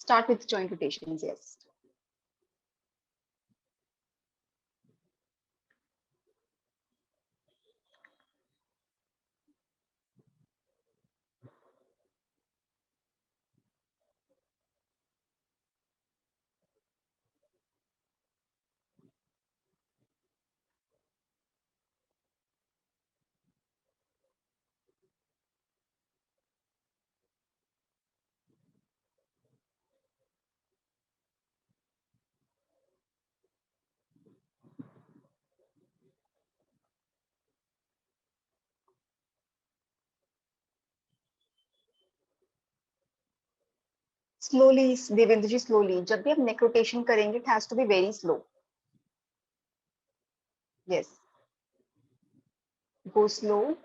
Start with joint rotations, yes. Slowly, Devendra ji, slowly. जब भी आप neck rotation करेंगे, it has to be very slow. Yes. Go slow.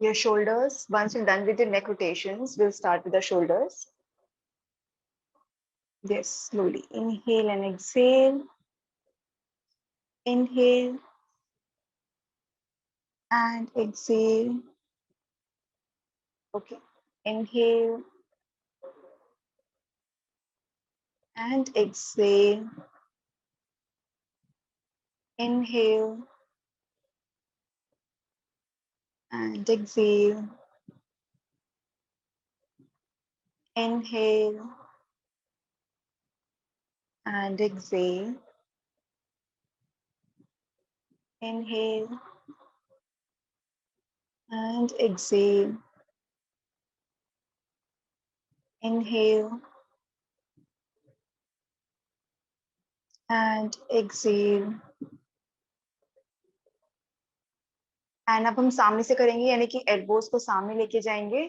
Your shoulders. Once you're done with your neck rotations, we'll start with the shoulders. Yes, slowly. Inhale and exhale. Inhale and exhale. Okay. Inhale and exhale. Inhale and exhale. Inhale and exhale. Inhale and exhale. Inhale and exhale. And अब हम सामने से करेंगे, यानी कि elbows को सामने लेके जाएंगे.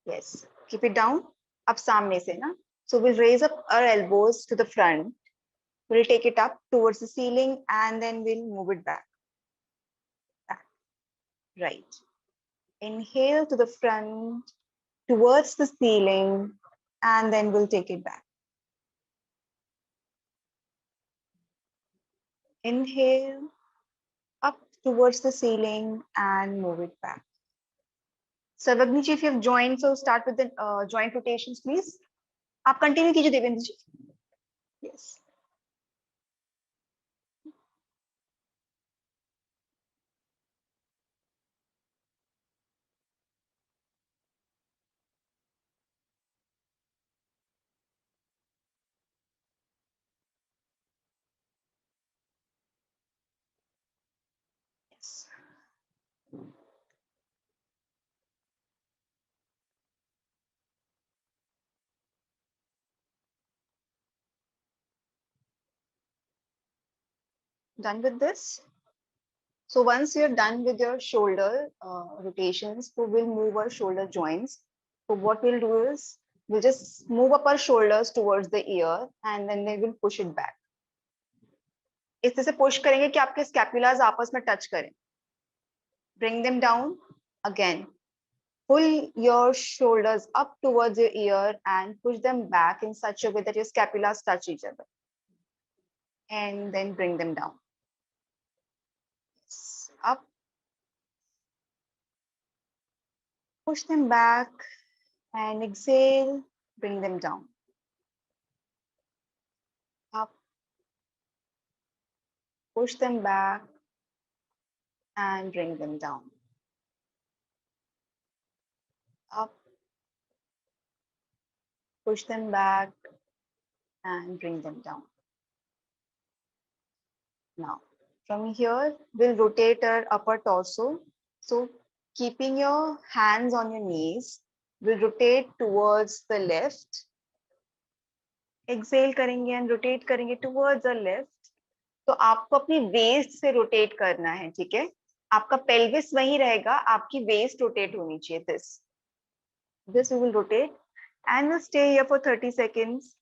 Yes, keep it down. अब सामने से ना, so will raise up our elbows to the front. We'll take it up towards the ceiling and then we'll move it back. Back. Right. Inhale to the front, towards the ceiling, and then we'll take it back. Inhale up towards the ceiling and move it back. Sarvagni ji, if you have joined, so start with the joint rotations, please. आप continue कीजिए देवेंद्र जी. Yes. Yes. Done with this? So once you're done with your shoulder rotations, so we'll move our shoulder joints. So what we'll do is, we'll just move up our shoulders towards the ear and then we will push it back. इस तरह से push करेंगे कि आपके scapulas आपस में touch करें. Bring them down. Again, pull your shoulders up towards your ear and push them back in such a way that your scapulas touch each other. And then bring them down. Up. Push them back and exhale, bring them down. Up. Push them back and bring them down. Up. Push them back and bring them down. Now, from here, we'll rotate our upper torso. So, keeping your hands on your knees, we'll rotate towards the left. Exhale करेंगे and rotate करेंगे towards the left. तो आपको अपनी waist से rotate करना है, ठीक है? आपका pelvis वहीं रहेगा, आपकी waist rotate होनी चाहिए. This we will rotate and we'll stay here for 30 seconds,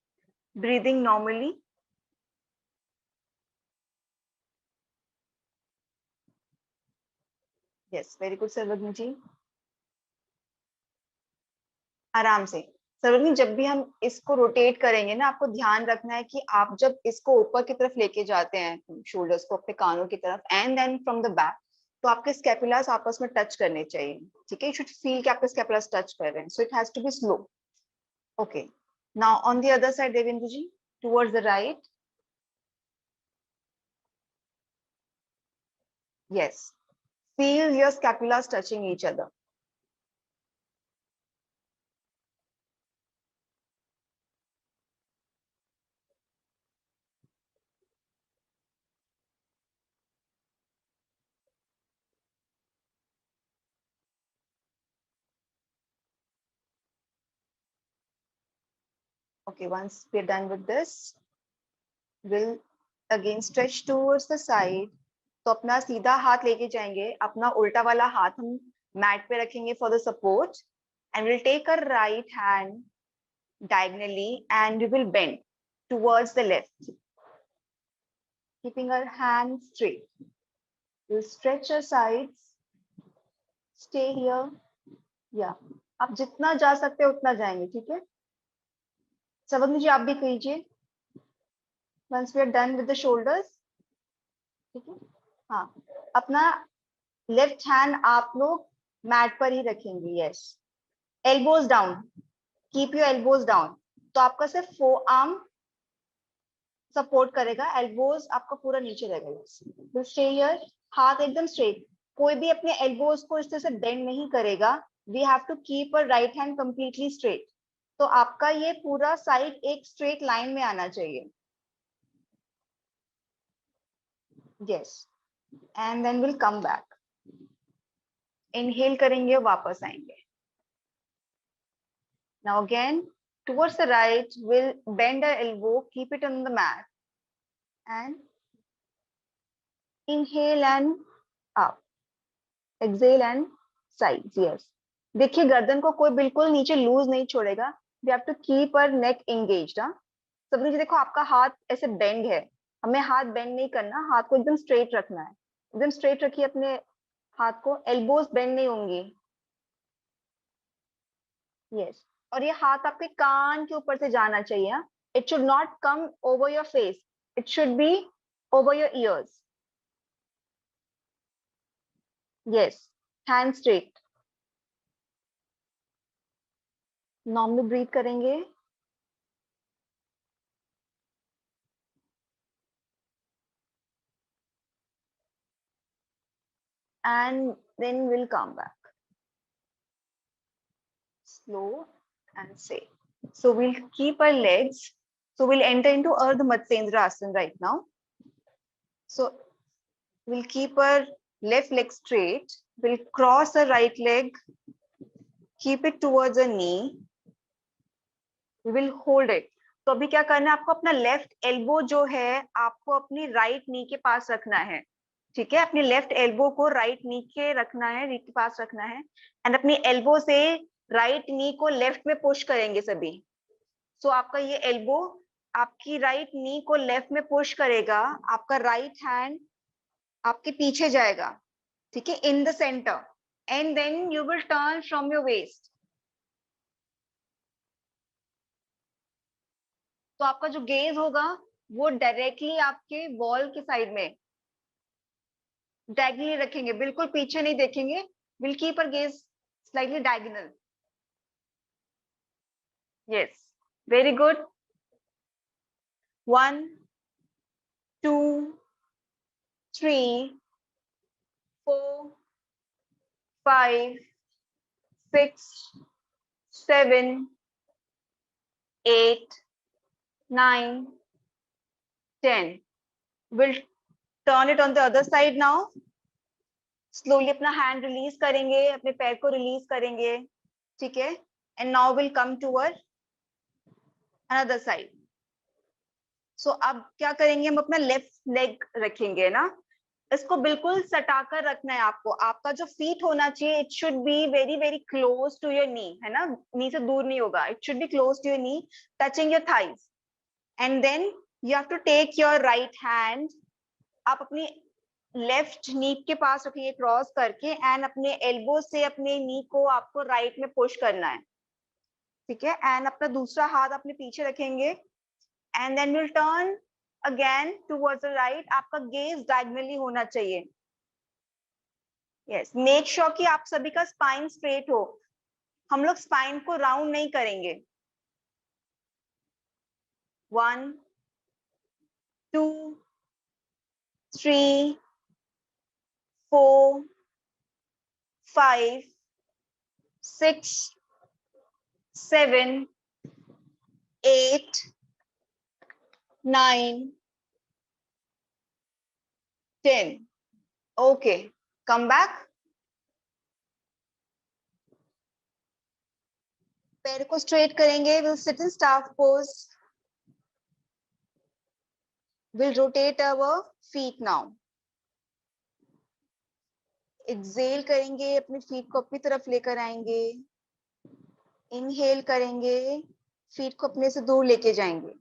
breathing normally. Yes, very good, सर्वज्ञ जी. आराम से. सर्वज्ञ, जब भी हम इसको रोटेट करेंगे ना, आपको ध्यान रखना है कि आप जब इसको ऊपर की तरफ लेके जाते हैं, शोल्डर्स को अपने कानों की तरफ, and then from the back, तो आपके स्कैपुलास आपस में टच करने चाहिए. ठीक है, यू शुड फील कि आपके स्कैपुलास टच कर रहे हैं. So it has to be slow. Okay, now on the other side, Devendra ji, towards the right. Yes, feel your scapulas touching each other. Okay, once we're done with this, we'll again stretch towards the side. तो अपना सीधा हाथ लेके जाएंगे, अपना उल्टा वाला हाथ हम मैट पे रखेंगे for the support, and we'll take our right hand diagonally and we will bend towards the left, keeping our hand straight. We'll stretch our sides, stay here. Yeah, आप जितना जा सकते हैं उतना जाएंगे. ठीक है, सर्वज्ञ जी आप भी कीजिए. Once we are done with the shoulders, ठीक है. हाँ, अपना लेफ्ट हैंड आप लोग मैट पर ही रखेंगे. Yes, elbows down, keep your elbows down. तो आपका सिर्फ फोर आर्म सपोर्ट करेगा, एल्बोज आपका पूरा नीचे रहेगा. स्टे हियर, हाथ एकदम स्ट्रेट. कोई भी अपने एल्बोज को इस तरह से बेंड नहीं करेगा. We have to keep a right hand completely straight. तो आपका ये पूरा साइड एक स्ट्रेट लाइन में आना चाहिए. Yes, and then will come back. Inhale करेंगे, वापस आएंगे. Now again, towards the right, we'll bend our elbow, keep it on the mat, and inhale and up. Exhale and sides. Yes. देखिए, गर्दन को कोई बिल्कुल नीचे लूज नहीं छोड़ेगा. We have to keep our neck engaged. हाँ, सबने जी देखो, आपका हाथ ऐसे बेंड है, हमें हाथ बेंड नहीं करना, हाथ को एकदम स्ट्रेट रखना है. एकदम स्ट्रेट रखिए अपने हाथ को, एल्बोज बेंड नहीं होंगी. यस, और ये हाथ आपके कान के ऊपर से जाना चाहिए. It should not come over your face, it should be over your ears. Yes, hand straight. Normally breathe करेंगे. And then we'll come back. Slow and safe. So we'll keep our legs. So we'll enter into Ardha Matsyendra Asana right now. So we'll keep our left leg straight. We'll cross our right leg. Keep it towards our knee. We will hold it. तो अभी क्या करना है, आपको अपना left elbow जो है आपको अपनी राइट नी के पास रखना है. ठीक है, अपनी लेफ्ट एल्बो को राइट नी के रखना है, नी के पास रखना है. एंड अपनी एल्बो से राइट नी को लेफ्ट में पुश करेंगे सभी. सो आपका ये एल्बो आपकी राइट नी को लेफ्ट में पुश करेगा. आपका राइट हैंड आपके पीछे जाएगा. ठीक है, in the centre. And then you will turn from your waist. तो आपका जो गेज होगा वो डायरेक्टली आपके वॉल के साइड में डायगनली रखेंगे, बिल्कुल पीछे नहीं देखेंगे. Will keep our gauge slightly diagonal. Yes, very good. 1 2 3 4 5 6 7 8 9 10. We'll turn it on the other side now. Slowly अपना हैंड रिलीज करेंगे, अपने पैर को रिलीज करेंगे. ठीक है, and now will come toward another side. So अब क्या करेंगे, हम अपना लेफ्ट लेग रखेंगे ना. इसको बिल्कुल सटाकर रखना है आपको। आपका जो फीट होना चाहिए, it should be very very close to your knee, है ना, नी से दूर नहीं होगा, it should be close to your knee, touching your thighs. And then you have to take your right hand, आप अपनी लेफ्ट नी के पास रखिए क्रॉस करके, एंड अपने एल्बो से अपने नी को आपको राइट में पुश करना है, ठीक है। एंड अपना दूसरा हाथ अपने पीछे रखेंगे, and then will turn again towards the right. आपका गेज डायगोनली होना चाहिए। यस, मेक श्योर कि आप सभी का स्पाइन स्ट्रेट हो। हम लोग स्पाइन को राउंड नहीं करेंगे। 1 2 3 4 5 6 7 8 9 10। Okay, come back. पैर को स्ट्रेट करेंगे, will sit in staff pose, will rotate our feet now. Exhale करेंगे, अपनी फीट को अपनी तरफ लेकर आएंगे। इनहेल करेंगे, फीट को अपने से दूर लेके जाएंगे।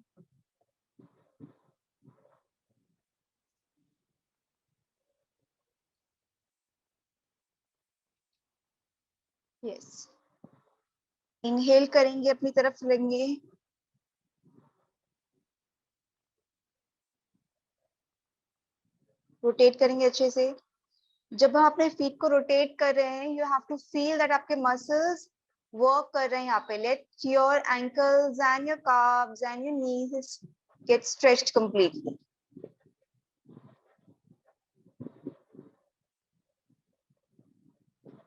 यस, इनहेल करेंगे, अपनी तरफ लेंगे। रोटेट करेंगे अच्छे से। जब हम अपने फीट को रोटेट कर रहे हैं, you have to feel that आपके मसल्स वर्क कर रहे हैं यहाँ पे। Let your ankles and your calves and your knees get stretched completely.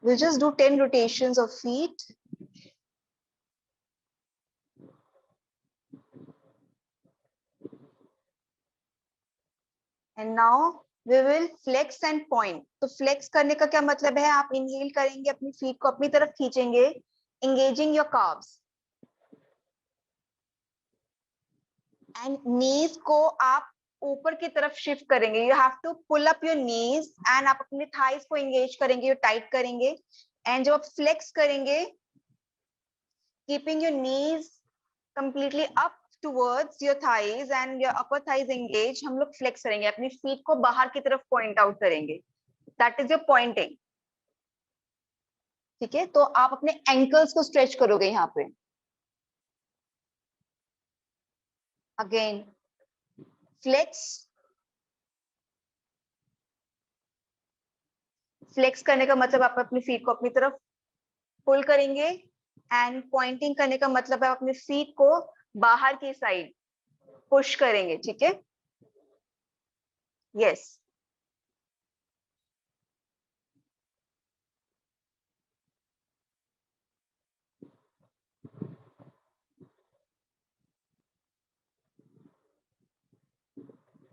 We'll just do 10 rotations of feet. And now we will flex and point. तो flex करने का क्या मतलब है? आप inhale करेंगे, अपनी feet को अपनी तरफ खींचेंगे, engaging your calves. And knees को आप ऊपर की तरफ शिफ्ट करेंगे। You have to pull up your knees and आप अपने thighs को engage करेंगे, टाइट करेंगे। And जब आप flex करेंगे, keeping your knees completely up towards your thighs and your upper thighs engaged, हम लोग flex करेंगे, अपनी feet को बाहर की तरफ point out करेंगे। That is your pointing. ठीक है, तो आप अपने एंकल्स को स्ट्रेच करोगे यहाँ पे। अगेन फ्लेक्स, फ्लेक्स करने का मतलब आप अपनी फीट को अपनी तरफ पुल करेंगे, एंड पॉइंटिंग करने का मतलब है अपने फीट को बाहर की साइड पुश करेंगे, ठीक है। Yes,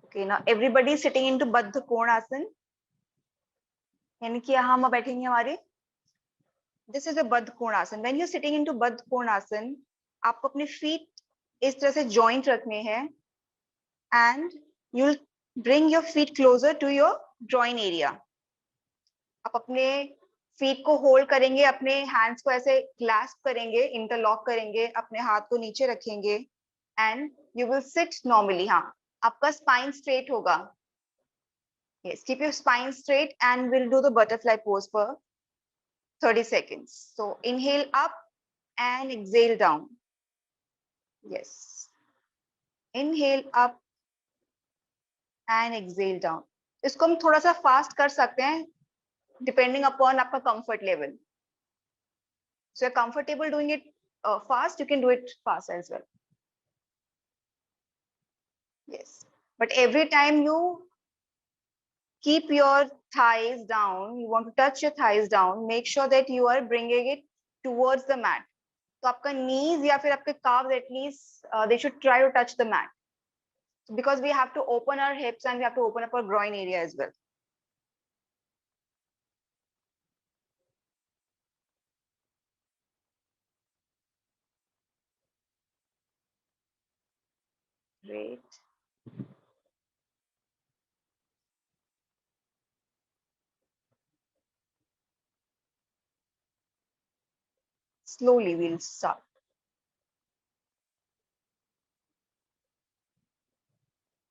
okay, now everybody sitting into बद्ध कोण आसन, यानी कि यहाँ हम बैठेंगे हमारे, दिस इज अ बद्ध कोण आसन। व्हेन यू सिटिंग इनटू बद्ध कोण आसन, आपको अपने फीट इस तरह से जॉइंट रखने हैं, and you will bring your feet closer to your join area. आप अपने फीट को होल्ड करेंगे, अपने हैंड्स को ऐसे क्लैस्प करेंगे, इंटरलॉक करेंगे, अपने हाथ को नीचे रखेंगे, and you will sit normally. हाँ, आपका स्पाइन स्ट्रेट होगा। Yes, keep your spine straight and will do the butterfly pose for 30 seconds. So inhale up and exhale down. Yes, inhale up and exhale down. इसको हम थोड़ा सा fast कर सकते हैं, डिपेंडिंग अपॉन आपका comfort level. So you're comfortable doing it fast, you can do it fast as well. Yes, but every time you keep your thighs down, you want to touch your thighs down, make sure that you are bringing it towards the mat. तो आपका knees या फिर आपके calves at least they should try to touch the mat, because we have to open our hips and we have to open up our groin area as well. Great. slowly we'll start.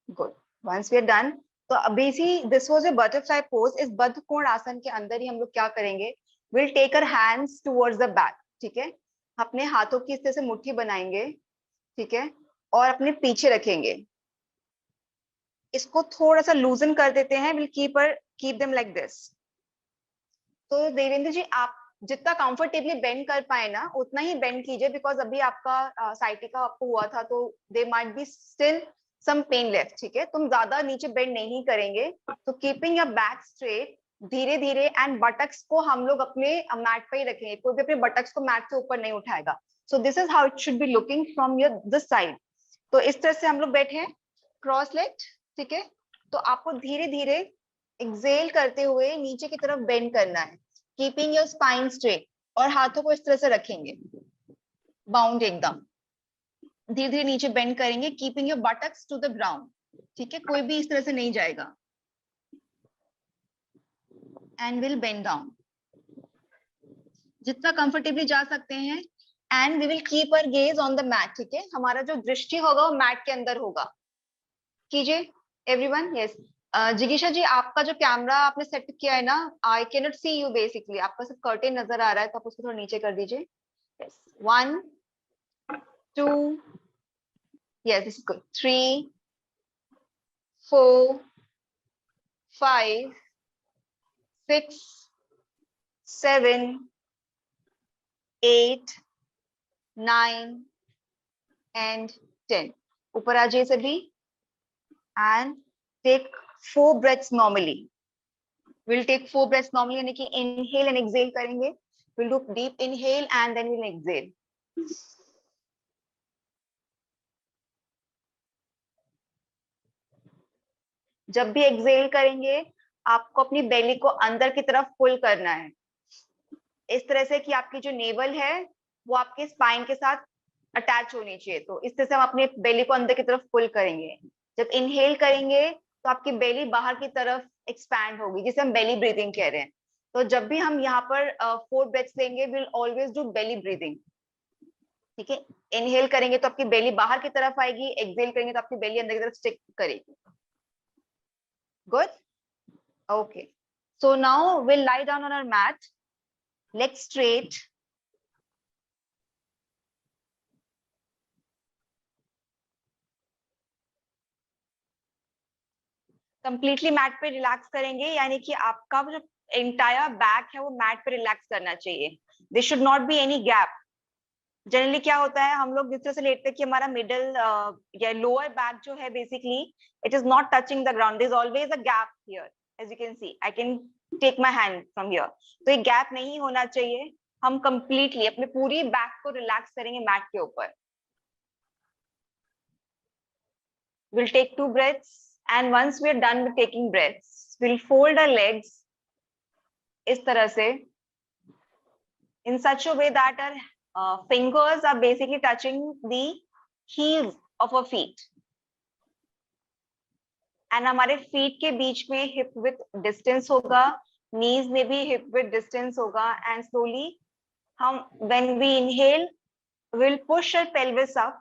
Good. Once we are done, तो अभी सी this was a butterfly pose. इस बद्ध कोण आसन के अंदर ही हम लोग क्या करेंगे, we'll take our hands towards the back. ठीक है, अपने हाथों की इस तरह से मुट्ठी बनाएंगे, ठीक है, और अपने पीछे रखेंगे. इसको थोड़ा सा लूजन कर देते हैं. we'll keep them like this. तो देवेंद्र जी आप जितना कंफर्टेबली बेंड कर पाए ना उतना ही बेंड कीजिए, बिकॉज अभी आपका साइटिका आपको हुआ था तो they might be still some pain left. ठीक है, तुम ज्यादा नीचे बेंड नहीं करेंगे. तो कीपिंग योर बैक स्ट्रेट, धीरे धीरे, एंड बटक्स को हम लोग अपने मैट पे ही रखेंगे. कोई भी अपने बटक्स को मैट से ऊपर नहीं उठाएगा. सो this is how it should be looking from your this side. तो इस तरह से हम लोग बैठे हैं क्रॉस लेग. ठीक है, तो आपको धीरे धीरे एक्सेल करते हुए नीचे की तरफ बेंड करना है, कीपिंग योर स्पाइन स्ट्रेट, और हाथों को इस तरह से रखेंगे बाउंड एकदम. धीरे धीरे नीचे बेंड करेंगे, keeping your buttocks to the ground. ठीक है, कोई भी इस तरह से नहीं जाएगा. एंड विल बेंड डाउन जितना कंफर्टेबली जा सकते हैं. And we will keep our gaze on the mat. ठीक है, हमारा जो दृष्टि होगा वो मैट के अंदर होगा. कीजिए एवरीवन. यस, जिगीशा जी आपका जो कैमरा आपने सेट किया है ना, I can not see you basically. आपका सिर्फ कर्टेन नजर आ रहा है, तो आप उसको थोड़ा नीचे कर दीजिए. Yes, 1 2, yes, this is good. 3 4 5 6 7 8 9 and 10. ऊपर आ जाइए सभी. and take 4 breaths normally. We'll take 4 breaths normally, यानी कि inhale and exhale करेंगे. We'll do deep inhale and then we'll exhale. जब भी एक्सेल करेंगे आपको अपनी बेली को अंदर की तरफ पुल करना है, इस तरह से कि आपकी जो नेवल है वो आपके स्पाइन के साथ अटैच होनी चाहिए. तो इस तरह से हम अपने बेली को अंदर की तरफ पुल करेंगे. जब इनहेल करेंगे तो आपकी बेली बाहर की तरफ एक्सपैंड होगी, जिसे हम बेली ब्रीदिंग कह रहे हैं. तो जब भी हम यहाँ पर 4 ब्रेथ्स लेंगे, will always do belly breathing. ठीक है, इनहेल करेंगे तो आपकी बेली बाहर की तरफ आएगी, एक्सेल करेंगे तो आपकी बेली अंदर की तरफ स्टिक करेगी. Good. Okay. So now we'll lie down on our mat, legs straight. Completely mat पे रिलैक्स करेंगे, यानी कि आपका जो entire बैक है वो मैट पे रिलैक्स करना चाहिए. There should not be any gap. Generally क्या होता है, हम लोग जिस तरह से लेटते हैं कि हमारा मिडल या लोअर बैक जो है basically it is not touching the ground. There is always a gap here. As you can see, I can take my hand from here. तो ये गैप नहीं होना चाहिए. हम कंप्लीटली अपने पूरी बैक को रिलैक्स करेंगे मैट के ऊपर. Will take 2 breaths, and once we are done with taking breaths, we'll fold our legs इस तरह से in such a way that our fingers are basically touching the heels of our feet. And हमारे feet के बीच में hip width distance होगा, knees में भी hip width distance होगा. And slowly हम when we inhale, we'll push our pelvis up,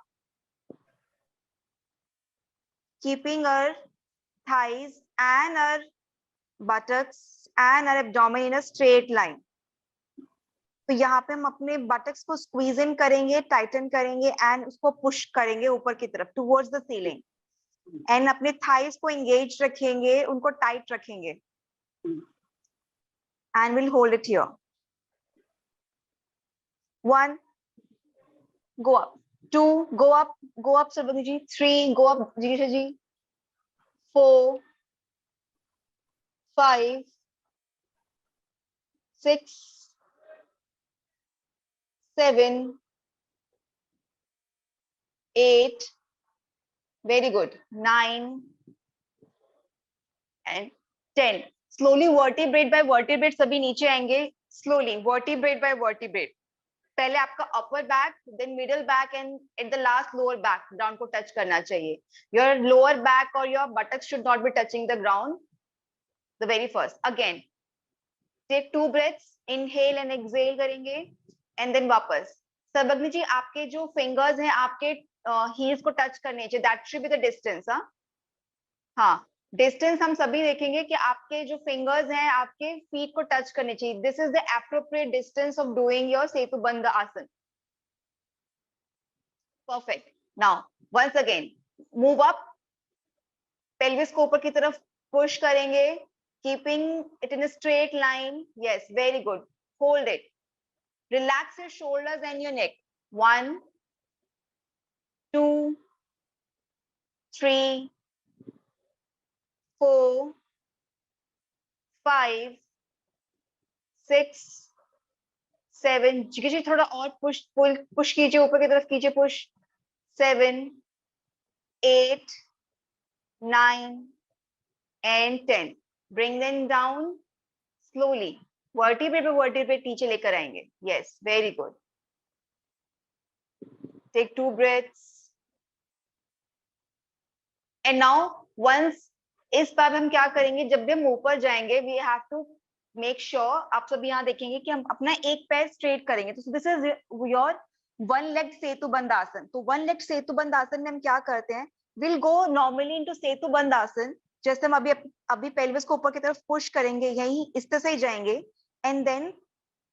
keeping our thighs and our buttocks and our abdomen in a straight line. तो यहाँ पे हम अपने बटक्स को स्क्वीज इन करेंगे, टाइटन करेंगे एंड उसको पुश करेंगे ऊपर की तरफ टुवर्ड्स द सीलिंग. एंड अपने थाइस को एंगेज रखेंगे, उनको टाइट रखेंगे. And will hold it here. 1 go up, 2 go up Sarvani ji, 3 go up Jigisha ji, 4 5 6 7 8, very good, 9 and 10. Slowly vertebrate by vertebrate सभी नीचे आएंगे. Slowly vertebrate by vertebrate. पहले आपका upper back, then middle back and at the last lower back ground को touch करना चाहिए. Your lower back or your buttocks should not be touching the ground. The very first. Again, take 2 breaths, inhale and exhale करेंगे. And then वापस। सर्वज्ञ जी, आपके जो fingers हैं आपके हील्स को टच करने चाहिए, that should be the distance. हाँ, डिस्टेंस हम सभी देखेंगे कि आपके जो फिंगर्स हैं आपके फीट को टच करने चाहिए। This is the appropriate distance of doing your Setubandh asana. Perfect. Now once again move up, pelvis को ऊपर की तरफ पुश करेंगे, keeping it in a straight line. Yes, very good. Hold it, relax your shoulders and your neck. 1 2 3 4 5 6 7। जी थोड़ा और push push कीजिए, ऊपर की तरफ कीजिए, push. 7 8 9 and 10। Bring them down slowly, vertebrae पे vertebrae नीचे लेकर आएंगे। Yes, very good. Take 2 breaths. And now once, इस बार हम क्या करेंगे, जब भी हम ऊपर जाएंगे we have to make sure, आप सब यहाँ देखेंगे कि हम अपना एक पैर स्ट्रेट करेंगे। तो this is your one leg Setubandh asana. तो वन लेग सेतुबंध आसन में हम क्या करते हैं, विल गो नॉर्मली इनटू सेतुबंध आसन। जैसे हम अभी पेल्विस को ऊपर की तरफ पुश करेंगे, यही इस तरह से ही जाएंगे। And then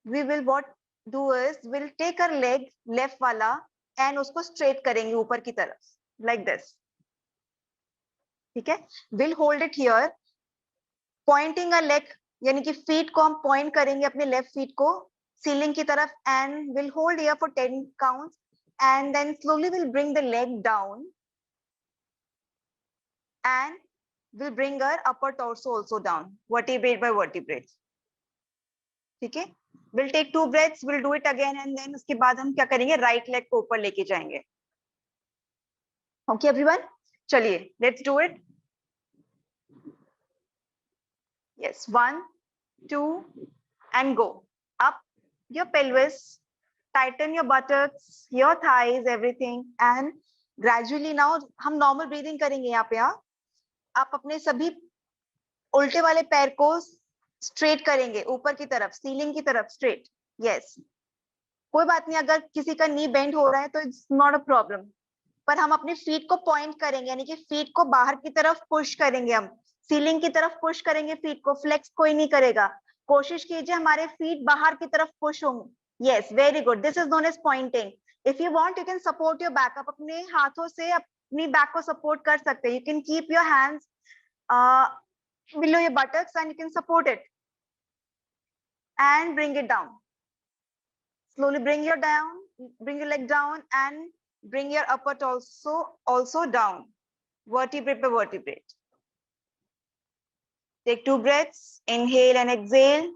we will what do is will take our leg left वाला एंड उसको स्ट्रेट करेंगे ऊपर की तरफ, लाइक दिस। ठीक है, will hold it here, pointing a leg, यानी कि फीट को हम पॉइंट करेंगे अपने लेफ्ट फीट को सीलिंग की तरफ, and will hold here for 10 counts and then slowly will bring the leg down and will bring our upper torso also down, vertebrae by vertebrae. ठीक है, we'll take 2 breaths, we'll do it again and then उसके बाद हम क्या करेंगे, right leg को ऊपर लेके जाएंगे। ओके एवरीवन, चलिए let's do it. Yes, 1 2 and go up your pelvis, tighten your buttocks, your thighs, everything, and gradually now हम normal breathing करेंगे यहाँ पे। आप अपने सभी उल्टे वाले पैर को स्ट्रेट करेंगे ऊपर की तरफ, सीलिंग की तरफ स्ट्रेट। यस, कोई बात नहीं अगर किसी का नी बेंड हो रहा है तो इट्स नॉट अ प्रॉब्लम, पर हम अपने फीट को पॉइंट करेंगे, यानी कि फीट को बाहर की तरफ पुश करेंगे, हम सीलिंग की तरफ पुश करेंगे फीट को, फ्लेक्स कोई नहीं करेगा। कोशिश कीजिए हमारे फीट बाहर की तरफ पुश होंगे। Yes, very good, this is known as pointing. If you want you can support your back, आप अपने हाथों से अपनी बैक को सपोर्ट कर सकते हैं। You can keep your hands below your buttocks and you can support it and bring it down. Slowly bring your leg down and bring your upper torso also down, vertebrae by vertebrae. Take 2 breaths, inhale and exhale.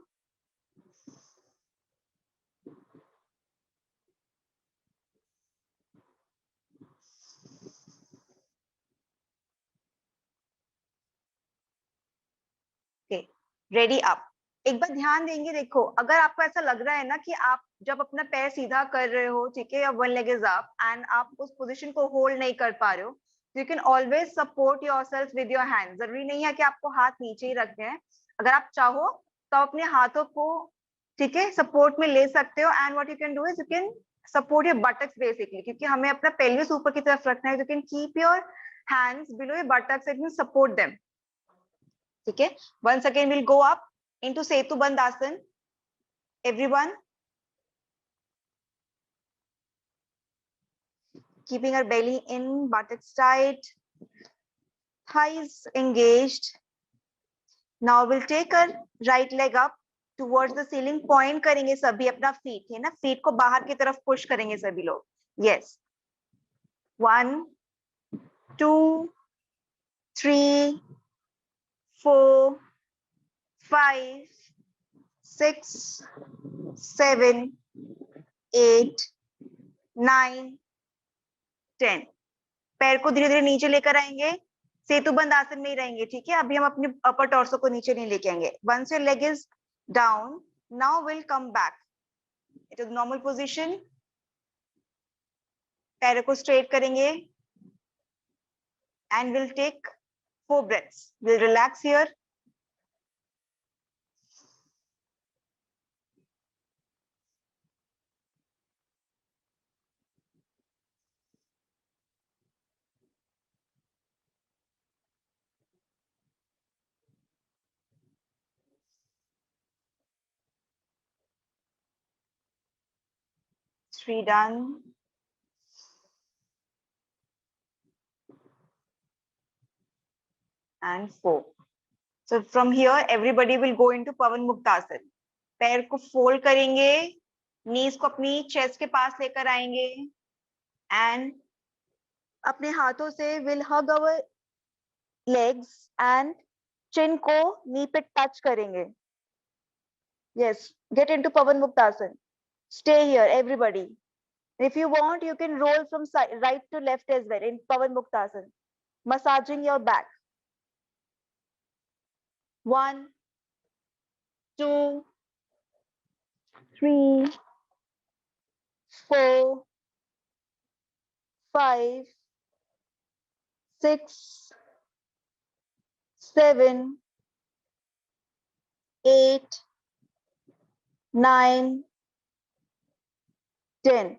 Okay, ready up. एक बार ध्यान देंगे, देखो अगर आपको ऐसा लग रहा है ना कि आप जब अपना पैर सीधा कर रहे हो, ठीक है, या one leg is up and आप उस पोजीशन को होल्ड नहीं कर पा रहे हो, you can always support yourself with your hand. जरूरी नहीं है कि आपको हाथ नीचे ही रखने हैं, अगर आप चाहो तो अपने हाथों को, ठीक है, सपोर्ट में ले सकते हो। And what you can do is you can support your buttocks basically, क्योंकि हमें अपना पेल्विस ऊपर की तरफ रखना है। You can keep your hands below your buttocks and support them. ठीक है, once again we'll go up into Setubandh Asan. Everyone, keeping our belly in, buttocks tight, thighs engaged. Now we'll take our right leg up towards the ceiling, point करेंगे सभी अपना feet, है ना, feet को बाहर की तरफ push करेंगे सभी लोग। Yes, 1 2 3 4 5 6 7 8 9 10। पैर को धीरे धीरे नीचे लेकर आएंगे, सेतुबंध आसन में ही रहेंगे। ठीक है, अभी हम अपने अपर टॉर्सो को नीचे नहीं लेके आएंगे। Once your leg is down, now will come back it is normal position. पैर को स्ट्रेट करेंगे and will take 4 breaths. Will relax here, 3 done. And 4. So from here, everybody will go into Pavan Muktasan. पैर को fold करेंगे, नीज को अपनी chest के पास लेकर आएंगे एंड अपने हाथों से will hug our legs and chin को नी पे टच करेंगे. Yes, get into Pawan muktasana. Stay here everybody. If you want, you can roll from right to left as well in Pavan Muktasan, massaging your back. 1, 2, 3, 4, 5, 6, 7, 8, 9, 10.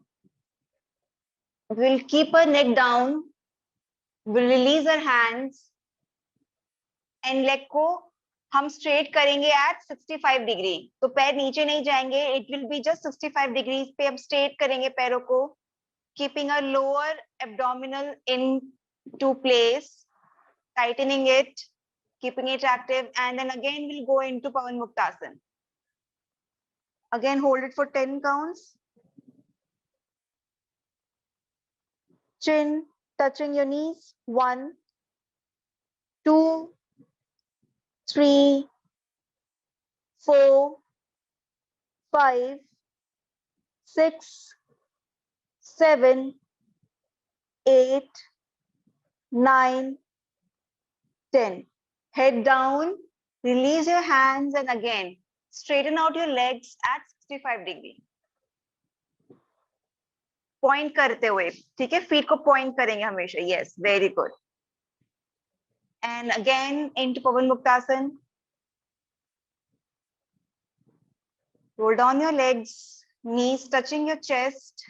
We'll keep our neck down. We'll release our hands and leg को हम straight करेंगे at 65 degree. तो पैर नीचे नहीं जाएंगे. It will be just 65 degrees पे हम straight करेंगे पैरों को, keeping our lower abdominal into place, tightening it, keeping it active, and then again we'll go into Pavan Muktasan. Again, hold it for 10 counts. Chin touching your knees. 1, 2, 3, 4, 5, 6, 7, 8, 9, 10. Head down, release your hands, and again straighten out your legs at 65 degree. Point करते हुए, ठीक है? Feet को point करेंगे हमेशा. Yes, very good. And again into Pavan Muktasan. Roll down your legs, knees touching your chest,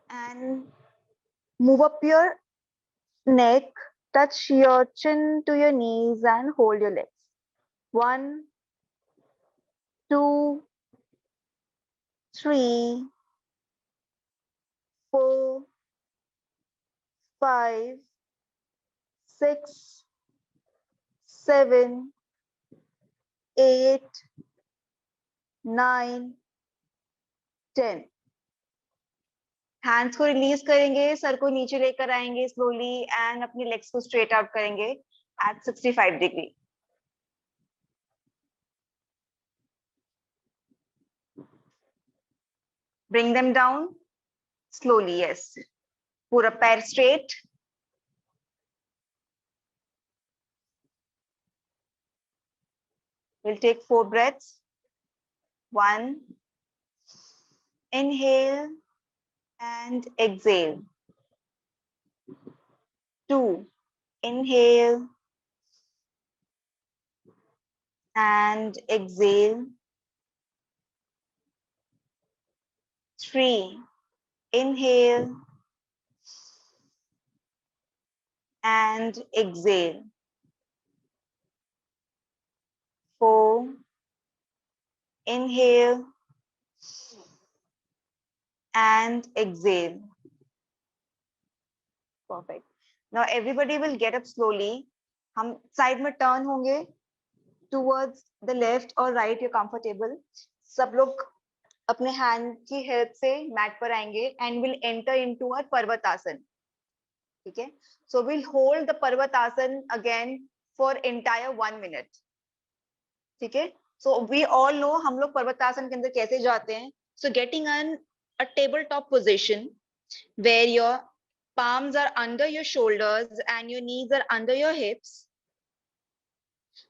and move up your neck. Touch your chin to your knees and hold your legs. 1, 2, 3, 4, 5, 6, 7, 8, 9, 10. Hands को release करेंगे, सर को नीचे लेकर आएंगे slowly and अपनी legs को straight out करेंगे at 65 degree. Bring them down slowly. Yes, पूरा पैर straight. We'll take 4 breaths. 1, inhale and exhale. 2, inhale and exhale. 3, inhale and exhale. 4, inhale and exhale. Perfect. Now everybody will get up slowly. हम side में turn होंगे towards the left or right, you're comfortable. सब लोग अपने hand की help से mat पर आएंगे and will enter into a Parvatasan. ठीक है? So we'll hold the Parvatasan again for entire 1 minute. ठीक है? So we all know हम लोग Parvatasan के अंदर कैसे जाते हैं. So getting on a tabletop position where your palms are under your shoulders and your knees are under your hips.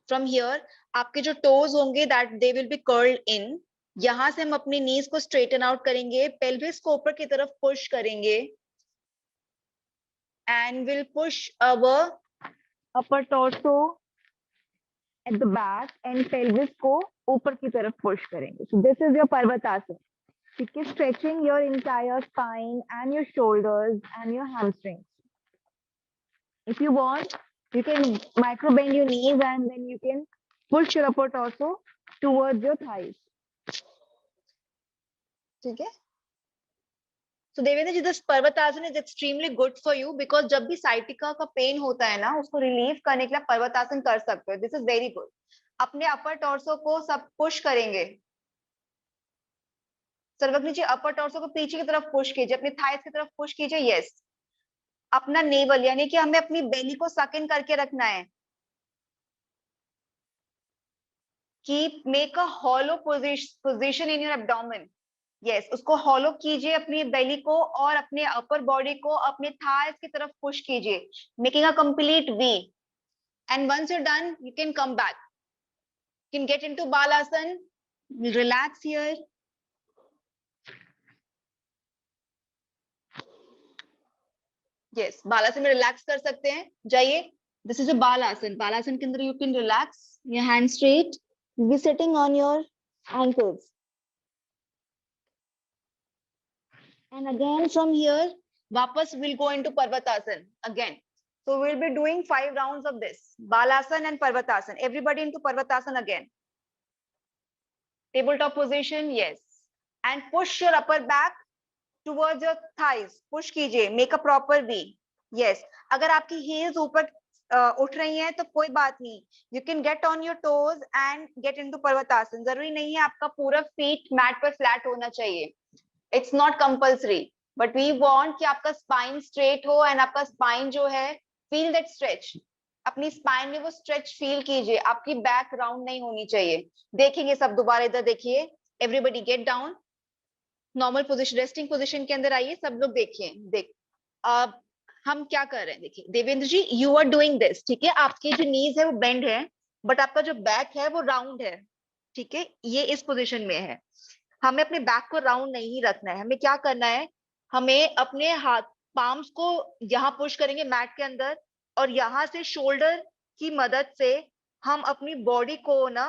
From here, आपके जो toes होंगे that they will be curled in. यहाँ से हम अपनी knees को straighten out करेंगे, pelvis को ऊपर की तरफ push करेंगे, and we'll push our upper torso at the back and pelvis को ऊपर की तरफ push करेंगे. So this is your Parvatasana. It is stretching your entire spine and your shoulders and your hamstrings. If you want, you can micro bend your knees and then you can push your upper torso towards your thighs. ठीक है? So Devendra ji, this Parvatasana is extremely good for you because जब भी sciatica का pen होता है ना, उसको relieve करने के लिए पर्वतासन कर सकते हो. This is very good. अपने अपर टॉर्सो को सब पुश करेंगे. सर्वज्ञ जी, अपर टॉर्सो को पीछे की तरफ पुश कीजिए, अपनी थाइस की तरफ पुश कीजिए. यस. अपना नेवल यानी कि हमें अपनी बेली को सक इन करके रखना है. Keep make a hollow position in your abdomen. Yes, उसको हॉलो कीजिए अपनी बेली को और अपने अपर बॉडी को अपने थाइस की तरफ पुश कीजिए, making a complete V. And once you done, you can come back, can get into Balasana. Relax here. Yes, Balasana में रिलैक्स कर सकते हैं. जाइए. दिस इज अ बालासन. बालासन के अंदर you can relax your hand straight, be sitting on your ankles. And again from here, वापस we'll go into Parvatasan again. So we'll be doing 5 rounds of this. Balasan and Parvatasan. Everybody into Parvatasan again. Tabletop position, yes. And push your upper back towards your thighs. Push कीजिए. Make a proper V. Yes. अगर आपकी heels ऊपर उठ रही हैं तो कोई बात नहीं. You can get on your toes and get into Parvatasan. जरूरी नहीं है आपका पूरा feet mat पर flat होना चाहिए. It's not compulsory, but we want कि आपका spine straight हो and आपका spine जो है feel that stretch. अपनी spine में वो stretch feel कीजिए. आपकी back round नहीं होनी चाहिए. देखेंगे सब दोबारा. इधर देखिए. Everybody get down. Normal position, resting position के अंदर आइए. सब लोग देखिए. अब हम क्या कर रहे हैं देखिए. देवेंद्र जी, you are doing this. ठीक है, आपकी जो knees है वो bend है, but आपका जो back है वो round है. ठीक है, ये इस position में है. हमें अपने बैक को राउंड नहीं रखना है. हमें क्या करना है, हमें अपने हाथ पाम्स को यहाँ पुश करेंगे मैट के अंदर, और यहाँ से शोल्डर की मदद से हम अपनी बॉडी को ना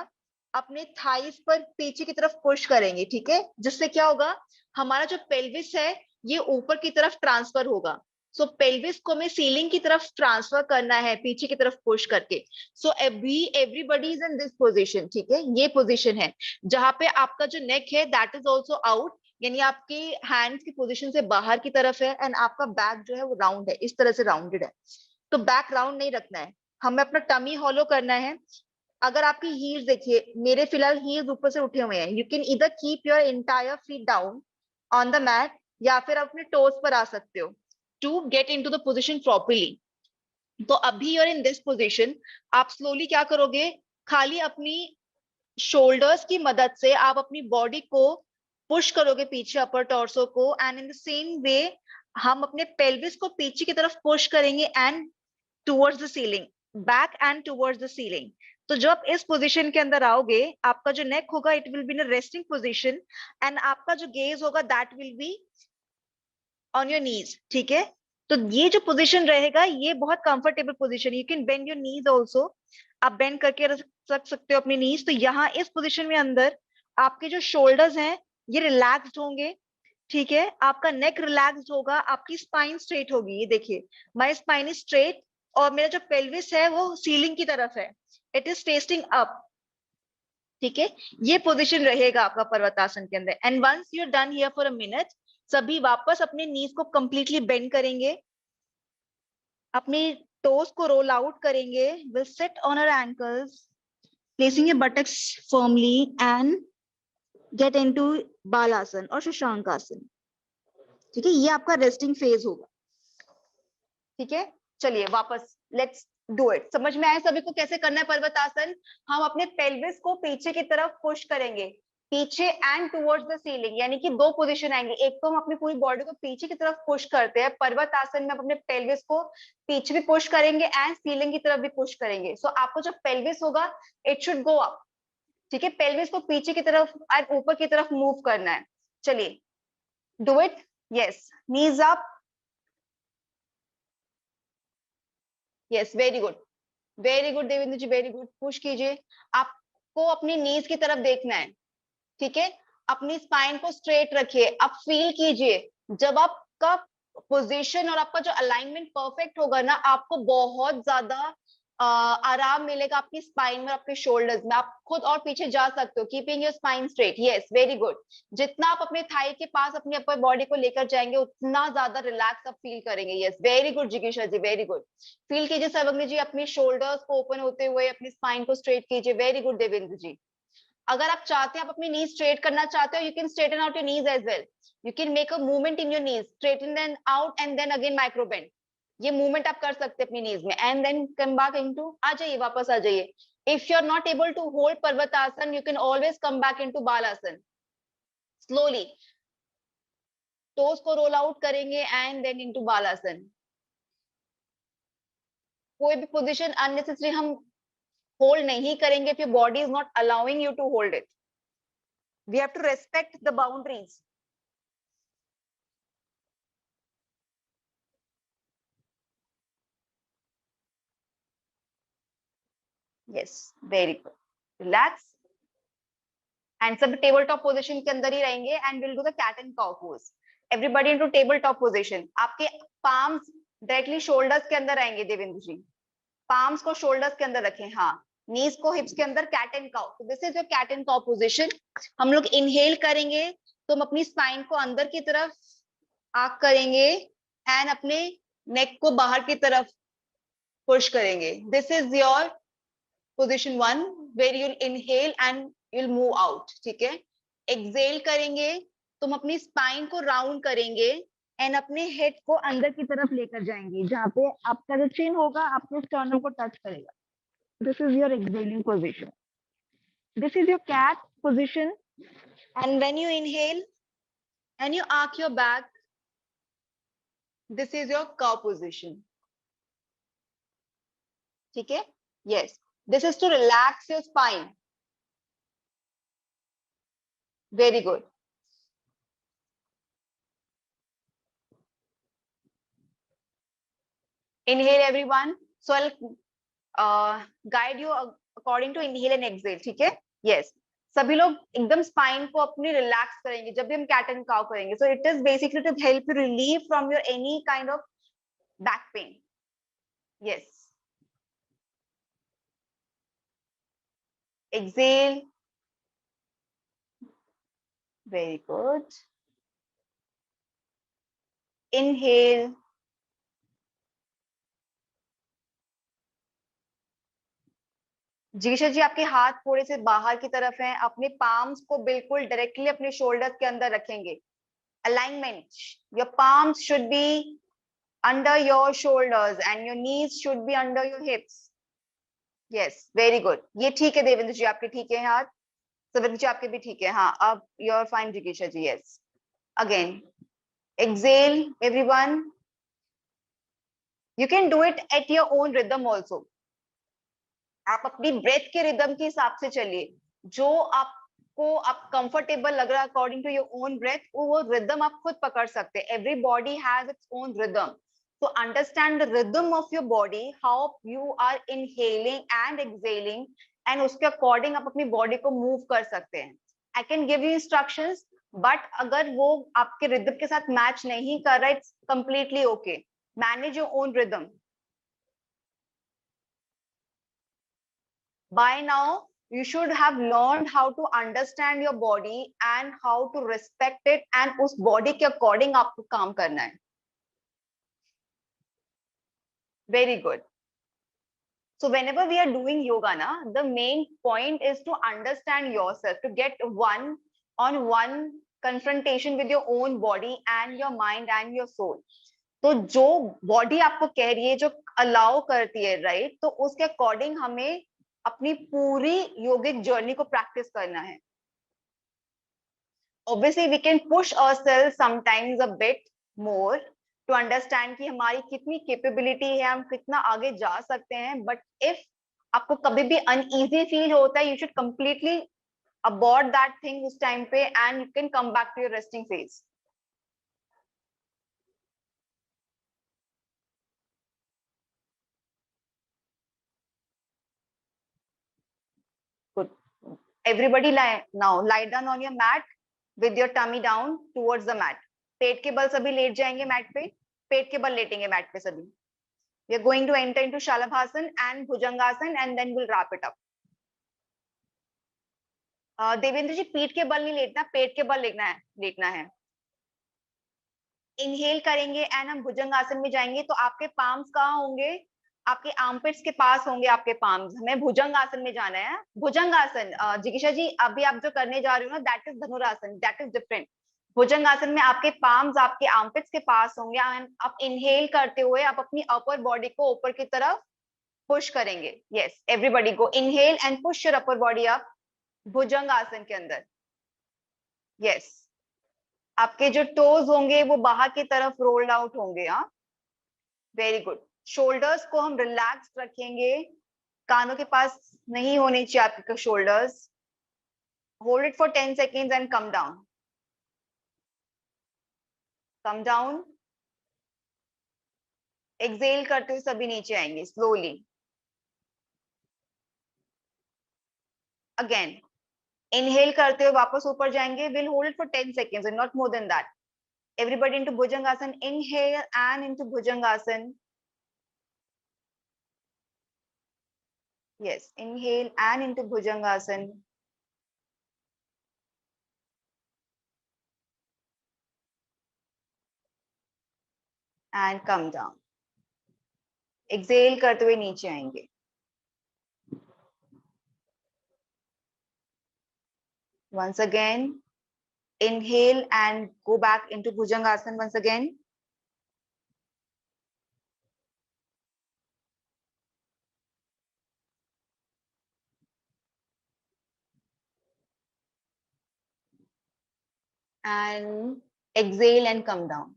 अपने थाइस पर पीछे की तरफ पुश करेंगे. ठीक है, जिससे क्या होगा, हमारा जो पेल्विस है ये ऊपर की तरफ ट्रांसफर होगा. सो पेल्विस को हमें सीलिंग की तरफ ट्रांसफर करना है पीछे की तरफ पुश करके. So everybody is in this position. ठीक है, ये पोजीशन है जहां पे आपका जो नेक है दैट इज ऑल्सो आउट, यानी आपकी हैंड्स की पोजीशन से बाहर की तरफ है, एंड आपका बैक जो है वो राउंड है, इस तरह से राउंडेड है. तो बैक राउंड नहीं रखना है, हमें अपना टमी हॉलो करना है. अगर आपकी हील्स देखिए, मेरे फिलहाल हील्स ऊपर से उठे हुए हैं. यू कैन इधर keep your entire feet down on the mat, या फिर अपने टोज पर आ सकते हो to get into the position properly. तो अभी यूर इन दिस पोजीशन, आप स्लोली क्या करोगे, खाली अपनी शोल्डर्स की मदद से आप अपनी बॉडी को पुश करोगे पीछे, अपर टॉर्सो को, and in the same way हम अपने पेल्विस को पीछे की तरफ पुश करेंगे and towards the ceiling, back and towards the ceiling. तो जब इस पोजीशन के अंदर आओगे, आपका जो नेक होगा it will be in a resting position, and आपका जो गेज होगा that will be on your knees. ठीक है, तो ये जो पोजीशन रहेगा ये बहुत comfortable position. You can bend your knees also. आप बेंड करके रख सकते हो अपनी नीज. तो यहाँ इस पोजीशन में अंदर आपके जो शोल्डर्स हैं ये रिलैक्स्ड होंगे. ठीक है, आपका नेक रिलैक्स्ड होगा, आपकी स्पाइन स्ट्रेट होगी. ये देखिए, माई स्पाइन इज स्ट्रेट, और मेरा जो पेल्विस है वो सीलिंग की तरफ है, इट इज फेसिंग अप. ठीक है, ये पोजीशन रहेगा आपका पर्वतासन के अंदर. And once you are done here for a minute, सभी वापस अपने नीज को कंप्लीटली बेंड करेंगे, अपनी टोस को रोल आउट करेंगे. Will sit on our ankles, placing your buttocks firmly and get into Balasana और शशांकासन. ठीक है, ये आपका रेस्टिंग फेज होगा. ठीक है, चलिए वापस लेट्स डू इट. समझ में आया सभी को कैसे करना है पर्वतासन? हम अपने पेल्विस को पीछे की तरफ पुश करेंगे, पीछे एंड टुवर्ड्स द सीलिंग, यानी कि दो पोजीशन आएंगे. एक तो हम अपनी पूरी बॉडी को पीछे की तरफ पुश करते हैं पर्वतासन में, अपने पेल्विस को पीछे भी पुश करेंगे एंड सीलिंग की तरफ भी पुश करेंगे. सो आपको जो पेल्विस होगा इट शुड गो अप. ठीक है, पेल्विस को पीछे की तरफ और ऊपर की तरफ मूव करना है. चलिए do it. Yes, knees up. Yes, very good, very good Devendra ji, very good. Push कीजिए. आपको अपनी नीज की तरफ देखना है. ठीक है, अपनी स्पाइन को स्ट्रेट रखिए. अब फील कीजिए, जब आपका पोजीशन और आपका जो अलाइनमेंट परफेक्ट होगा ना, आपको बहुत ज्यादा आराम मिलेगा आपकी स्पाइन में, आपके शोल्डर्स में, आप खुद और पीछे जा सकते हो, keeping your spine straight. Yes, very good. जितना आप अपने थाई के पास अपनी अपर बॉडी को लेकर जाएंगे उतना ज्यादा रिलैक्स आप फील करेंगे। यस, वेरी गुड जिगीशा जी, वेरी गुड। फील कीजिए सर्वंगी जी, अपनी शोल्डर्स को ओपन होते हुए अपनी स्पाइन को स्ट्रेट कीजिए। वेरी गुड देवेंद्र जी। अगर आप चाहते हैं, आप अपनी नीज स्ट्रेट करना चाहते हो, you can straighten out your knees as well. You can make a movement in your knees, straighten then out and then again micro bend. ये मूवमेंट आप कर सकते हैं अपनी नीज में, and then come back into, आ जाइए, वापस आ जाइए। If you are not able to hold Parvatasana, you can always come back into Balasana. Slowly toes को रोल आउट करेंगे एंड देन इनटू बालासन। कोई भी पोजीशन अननेसेसरी हम होल्ड नहीं करेंगे if your body is not allowing you to hold it. We have to respect the boundaries. Yes, very good. Relax. And सब table top position के अंदर ही रहेंगे and will do the cat and cow pose. Everybody into table top position. आपके palms directly shoulders के अंदर आएंगे Devendra ji. Palms को शोल्डर्स के अंदर रखें, हाँ। नीज को हिप्स के अंदर, कैट एंड काउ। तो this is your cat and cow position. हम लोग इनहेल करेंगे तो हम अपनी स्पाइन को अंदर की तरफ आग करेंगे एंड अपने नेक को बाहर की तरफ पुश करेंगे। This is your position 1 where you inhale and you'll move out. ठीक है। एक्सेल करेंगे तो हम अपनी स्पाइन को राउंड करेंगे एंड अपने हेड को अंदर की तरफ लेकर जाएंगे, जहां पे आपका जो चिन होगा आपके स्टर्नम को टच करेगा। This is your exhaling position. This is your cat position and when you inhale and you arch your back, this is your cow position. ठीक है। Yes, this is to relax your spine. Very good. Inhale everyone. So I'll guide you according to inhale and exhale. ठीक है। Yes. सभी लोग एकदम spine को अपनी relax करेंगे जब भी हम कैट एंड काउ करेंगे। So it is basically to help you relieve from your any kind of back pain. Yes. Exhale. Very good. Inhale. Jisha ji, आपके हाथ थोड़े से बाहर की तरफ हैं। अपने पाम्स को बिल्कुल डायरेक्टली अपने शोल्डर्स के अंदर रखेंगे। Alignment, your palms should be under your shoulders and your knees should be under your hips. Yes, very good. ये ठीक है देवेंद्र जी, आपके ठीक है हाथ। सविता जी आपके भी ठीक है। हाँ, अब you're fine जिगीशा ji. Yes. Again, exhale everyone. You can do it at your own rhythm also. आप अपनी ब्रेथ के रिदम के हिसाब से चलिए, जो आपको आप कंफर्टेबल लग रहा है according to your own breath, वो रिदम आप खुद पकड़ सकते हैं। Every body has its own rhythm. So understand the rhythm of your body, how you are inhaling and exhaling, and उसके according आप अपनी body को move कर सकते हैं। I can give you instructions, but अगर वो आपके rhythm के साथ match नहीं कर रहा, it's completely okay. Manage your own rhythm. By now, you should have learned how to understand your body and how to respect it, and उस body के according आपको काम करना है। Very good. So whenever we are doing yoga, the main point is to understand yourself, to get one-on-one confrontation with your own body and your mind and your soul. तो जो body आपको कह रही है, जो अलाउ करती है, right, तो उसके अकॉर्डिंग हमें अपनी पूरी योगिक जर्नी को प्रैक्टिस करना है। Obviously, we can push ourselves sometimes a bit more to understand कि हमारी कितनी कैपेबिलिटी है, हम कितना आगे जा सकते हैं। बट इफ आपको कभी भी अनईजी फील होता है, you should completely abort that thing उस टाइम पे and you can come back to your resting phase. Good. Everybody now lie down on your mat with your tummy down towards the mat. पेट के बल सभी late जाएंगे mat पे, पेट के बल लेटेंगे mat पे सभी। We are going to enter into Shalabhasan and Bhujangasan and then we'll wrap it up. Devendra जी पीठ के बल नहीं लेटना, पेट के बल लेटना है। इनहेल करेंगे एंड हम भुजंगासन में जाएंगे तो आपके पाम्स कहाँ होंगे, आपके आर्मपिट्स के पास होंगे आपके पाम्स। हमें भुजंगासन में जाना है। भुजंगासन जिगिशा जी अभी आप जो करने जा रहे हो ना that is Dhanurasana, that is different. Bhujangasana में आपके पाम्स आपके आर्मपिट्स के पास होंगे एंड आप इनहेल करते हुए आप अपनी अपर बॉडी को ऊपर की तरफ पुश करेंगे। Yes everybody go inhale and push your upper body up Bhujangasana के अंदर। यस आपके जो टोज होंगे वो बाहर की तरफ रोल्ड आउट होंगे। हाँ वेरी गुड। शोल्डर्स को हम रिलैक्स रखेंगे, कानों के पास नहीं होने चाहिए आपके shoulders. Hold it for 10 seconds and come down, come down. Exhale करते हुए सभी नीचे आएंगे स्लोली। अगेन इनहेल करते हुए वापस ऊपर जाएंगे। Will hold it for 10 seconds and not more than that. Everybody into Bhujangasan. Inhale and into Bhujangasan. Yes, inhale and into Bhujangasan. And come down. Exhale करते हुए नीचे आएंगे। Once again, inhale and go back into Bhujangasan once again. And exhale and come down.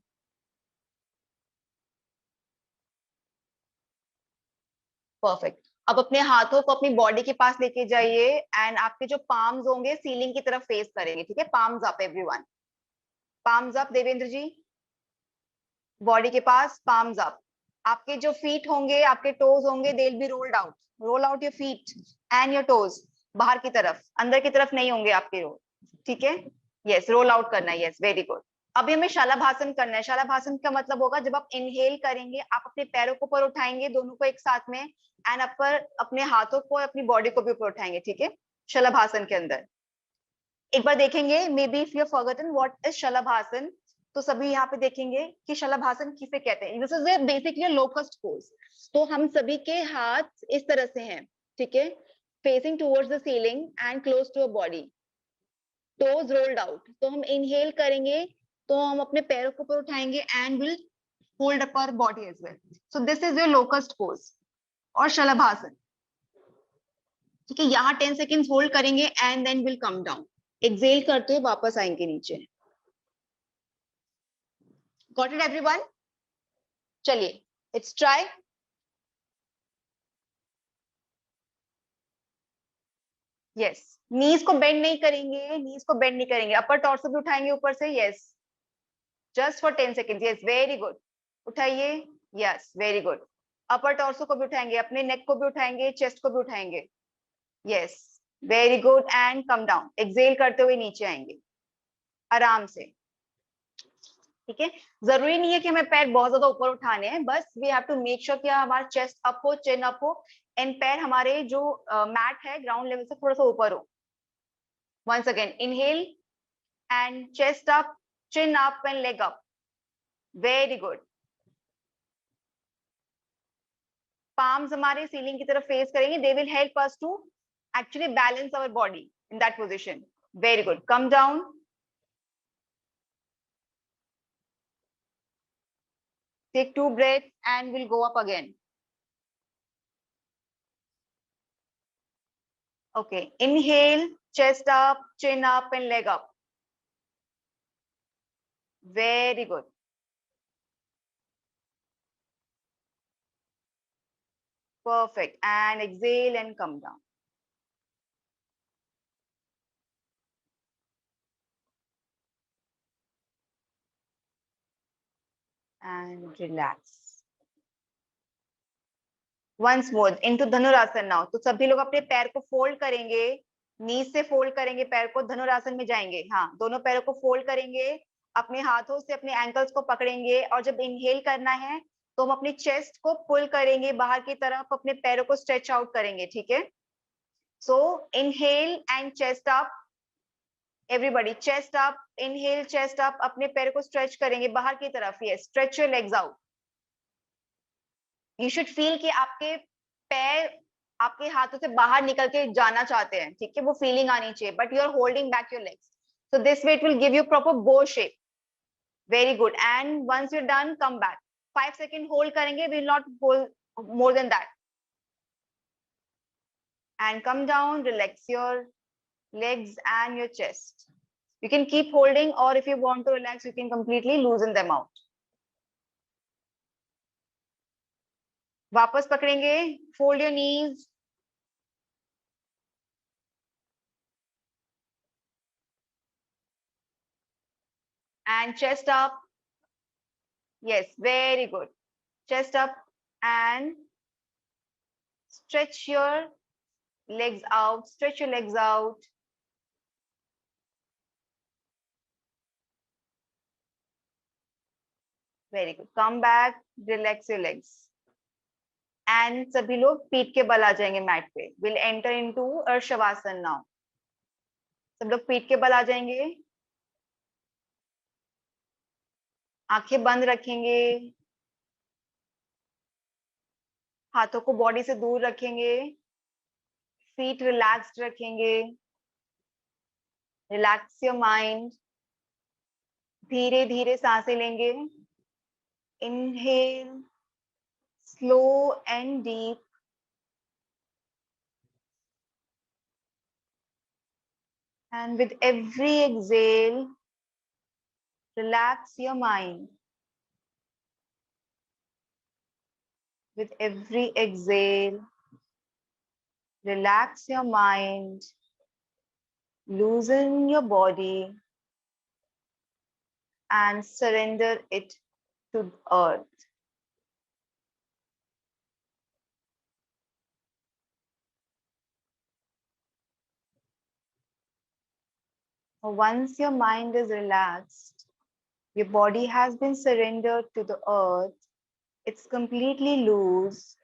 Perfect. अब अपने हाथों को अपनी body के पास लेके जाइए एंड आपके जो पाम्स होंगे सीलिंग की तरफ फेस करेंगे। ठीक है, palms up everyone, palms up. Devendra ji body के पास पाम्स अप। आपके जो फीट होंगे आपके टोज होंगे they will be rolled out. Roll out your feet and your toes बाहर की तरफ, अंदर की तरफ नहीं होंगे आपके रोल। ठीक है, यस रोल आउट करना है। Yes very good. अभी हमें शलभासन करना है। शलभासन का मतलब होगा जब आप इनहेल करेंगे आप अपने पैरों को ऊपर उठाएंगे दोनों को एक साथ में एंड अपर अपने हाथों को अपनी बॉडी को भी ऊपर उठाएंगे। ठीक है, शलभासन के अंदर एक बार देखेंगे maybe if you forgotten what is Shalabhasana तो सभी यहाँ पे देखेंगे कि शलभासन किसे कहते हैं। This is basically locust pose. तो हम सभी के हाथ इस तरह से हैं। ठीक है, facing towards the ceiling and close to a body, toes rolled out. तो हम इनहेल करेंगे तो हम अपने पैरों को ऊपर उठाएंगे and will hold up our body as well. So this is your locust pose और शलभासन। ठीक है, यहाँ 10 सेकेंड्स होल्ड करेंगे and then will come down. Exhale करते हुए वापस आएंगे नीचे। Got it everyone? चलिए लेट्स ट्राई। यस, नीज को बेंड नहीं करेंगे, नीज को बेंड नहीं करेंगे। अपर टॉर्सो भी उठाएंगे ऊपर से। Yes, just for 10 seconds. Yes very good, उठाइए। Yes very good. Upper torso को भी उठाएंगे, अपने नेक को भी उठाएंगे, चेस्ट को भी उठाएंगे। Yes very good and come down. Exhale करते हुए नीचे आएंगे आराम से। ठीक है, जरूरी नहीं है कि हमें पैर बहुत ज्यादा ऊपर उठाने हैं, बस we have to make sure कि हमारा चेस्ट अप हो, चिन अप हो एंड पैर हमारे जो मैट है ग्राउंड लेवल से थोड़ा सा ऊपर हो। Once again inhale and chest up, chin up and leg up. Very good. Palms हमारे सीलिंग की तरफ फेस करेंगे। They will help us to actually balance our body in that position. Very good. Come down, take 2 breaths and we'll go up again. Okay, inhale, chest up, chin up and leg up. Very good. Perfect. And exhale and come down. And relax. Once more into dhanurasana now. तो सभी लोग अपने पैर को fold करेंगे, नीज से fold करेंगे पैर को, धनुरासन में जाएंगे। हाँ, दोनों पैरों को फोल्ड करेंगे, अपने हाथों से अपने एंकल्स को पकड़ेंगे और जब इनहेल करना है तो हम अपनी चेस्ट को पुल करेंगे बाहर की तरफ, अपने पैरों को स्ट्रेच आउट करेंगे, ठीक है। So inhale and chest up, everybody chest up, inhale chest up, अपने पैर को स्ट्रेच करेंगे बाहर की तरफ, yes, stretch your legs out. You should feel कि आपके पैर आपके हाथों से बाहर निकल के जाना चाहते हैं, ठीक है, वो फीलिंग आनी चाहिए, but you are holding back your legs, so this way it will give you proper bow shape. Very good. And once you're done, come back. 5 second hold करेंगे, we will not hold more than that. And come down, relax your legs and your chest. You can keep holding, or if you want to relax, you can completely loosen them out. वापस पकड़ेंगे, fold your knees. And chest up. Yes, very good. Chest up and stretch your legs out. Stretch your legs out. Very good. Come back, relax your legs. And सभी लोग पीठ के बल आ जाएंगे mat पे. Will enter into Shavasana now. सब लोग पीठ के बल आ जाएंगे, आंखें बंद रखेंगे, हाथों को बॉडी से दूर रखेंगे, फीट रिलैक्स्ड रखेंगे, रिलैक्स योर माइंड. धीरे धीरे सांसें लेंगे. Inhale slow and deep. And with every exhale, relax your mind. With every exhale, relax your mind, loosen your body, and surrender it to earth. Once your mind is relaxed, your body has been surrendered to the earth, it's completely loose.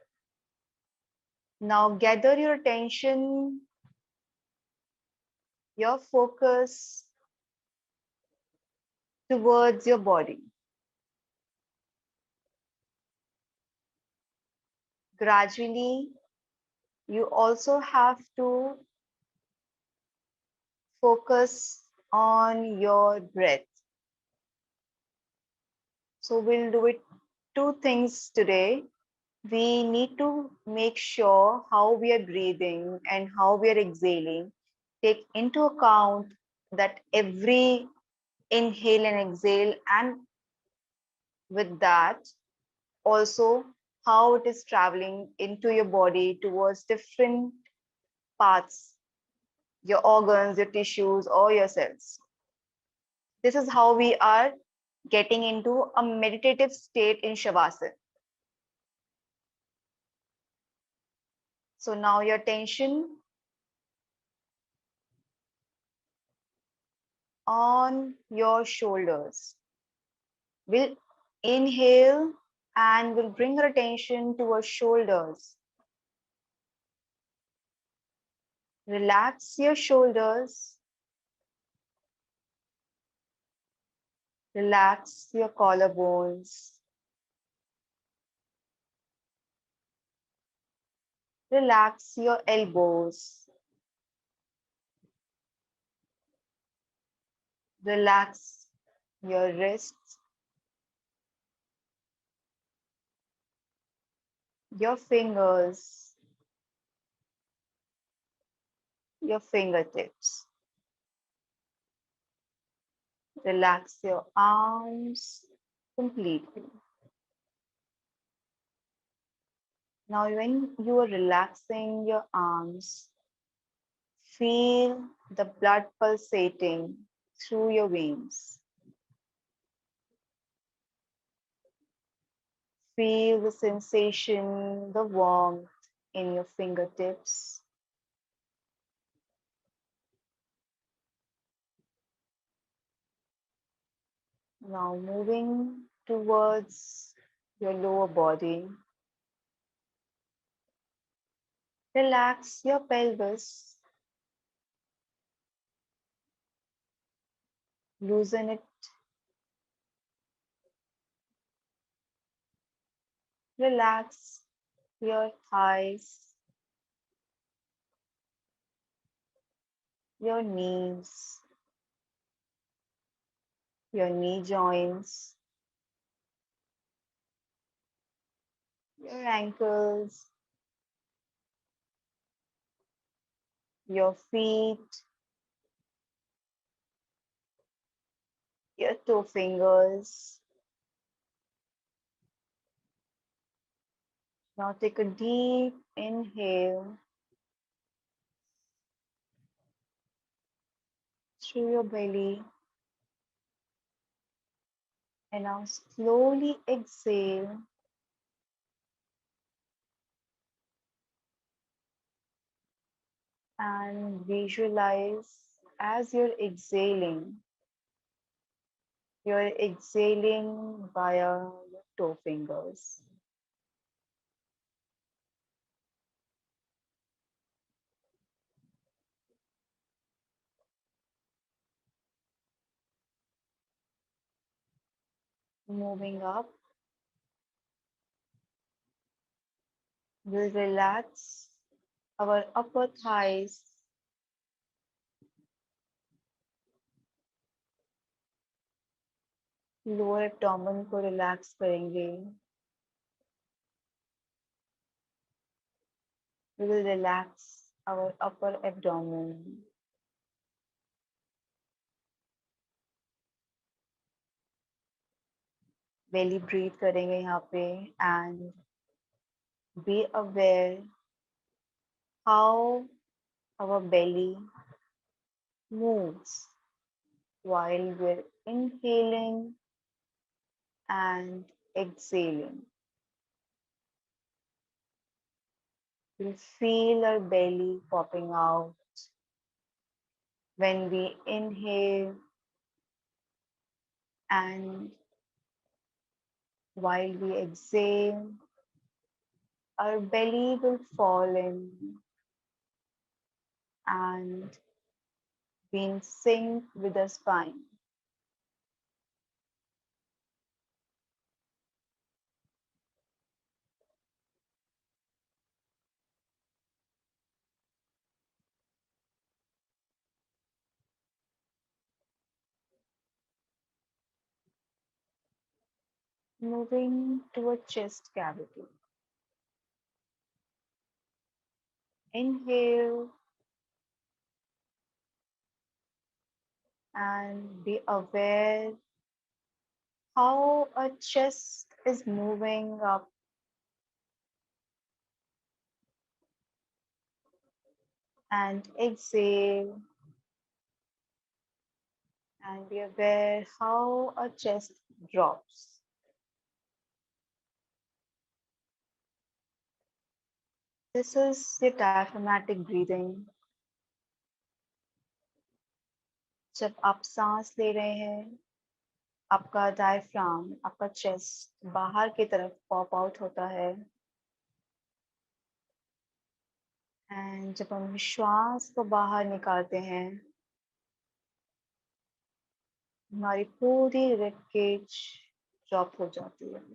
Now gather your attention, your focus towards your body. Gradually, you also have to focus on your breath. So we'll do it two things today. We need to make sure how we are breathing and how we are exhaling. Take into account that every inhale and exhale, and with that also how it is traveling into your body towards different parts, your organs, your tissues, or your cells. This is how we are getting into a meditative state in Shavasana. So now your attention on your shoulders. We'll inhale and we'll bring our attention to our shoulders. Relax your shoulders. Relax your collarbones. Relax your elbows. Relax your wrists, your fingers, your fingertips. Relax your arms completely. Now, when you are relaxing your arms, feel the blood pulsating through your veins. Feel the sensation, the warmth in your fingertips. Now moving towards your lower body. Relax your pelvis. Loosen it. Relax your thighs, your knees, your knee joints, your ankles, your feet, your toe fingers. Now take a deep inhale through your belly and now slowly exhale and visualize as you're exhaling via your toe fingers. Moving up, we'll relax our upper thighs, lower abdomen को relax करेंगे. We will relax our upper abdomen. Belly breathe करेंगे यहाँ पे and be aware how our belly moves while we're inhaling and exhaling. We'll feel our belly popping out when we inhale and while we exhale, our belly will fall in and be in sync with the spine. Moving toward chest cavity. Inhale and be aware how our chest is moving up and exhale and be aware how our chest drops. This is the diaphragmatic breathing. जब आप सांस ले रहे हैं, आपका diaphragm, आपका chest बाहर की तरफ पॉप आउट होता है एंड जब हम श्वास को बाहर निकालते हैं, हमारी पूरी रिब केज ड्रॉप हो जाती है.